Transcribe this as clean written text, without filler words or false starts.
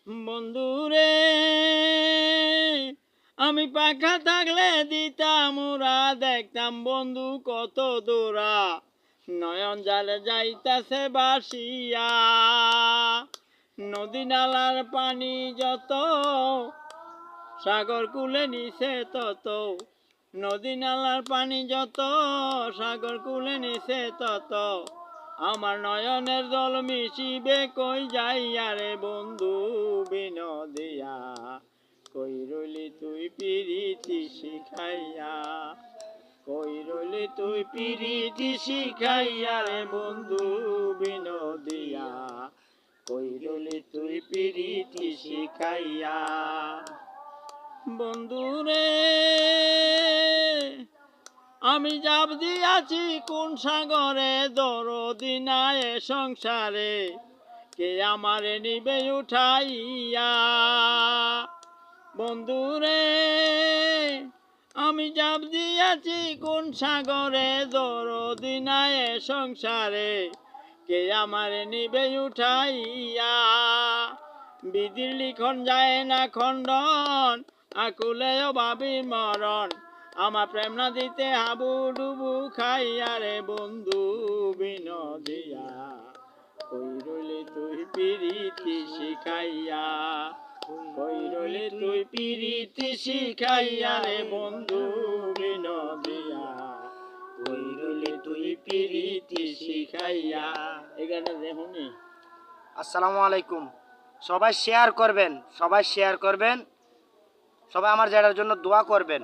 বন্ধুরে আমি পাখা থাকলে দিতাম ওরা, দেখতাম বন্ধু কত দূরা, নয়ন জালে যাইতাছে বাসিয়া। নদী নালার পানি যত, সাগর কুলে নিছে তত। নদী নালার পানি যত, সাগর কুলে নিছে তত। আমার নয়নের জল মিশিবে কই যাইয়া রে বন্ধু বিনোদিয়া, কই রইলি তুই পিরিতি শিখাইয়া, কই রইলি তুই পিরিতি শিখাইয়া রে বন্ধু বিনোদিয়া, কই রইলি তুই পিরিতি শিখাইয়া। বন্ধুরে আমি জাপ দিয়াছি কোন সাগরে, দরদি নাই এ সংসারে, কে আমারে নিবে উঠাইয়া। বন্ধুরে আমি জাপ দিয়াছি কোন সাগরে, দরদি নাই এ সংসারে, কে আমারে নিবে উঠাইয়া। বিধির লিখন যায় না খণ্ডন, আকুলেও ভাবি মরণ, আমার প্রেম না দিতে হাবু ডুবু খাইয়া রে বন্ধু বিনোদিয়া, কই রইলি তুই পিরিতি শিখাইয়া, কই রইলি তুই পিরিতি শিখাইয়া রে বন্ধু বিনোদিয়া, কই রইলি তুই পিরিতি শিখাইয়া। এই গানটা দেখুনি। আসসালামু আলাইকুম। সবাই শেয়ার করবেন, সবাই শেয়ার করবেন, সবাই আমার জেডার জন্য দোয়া করবেন।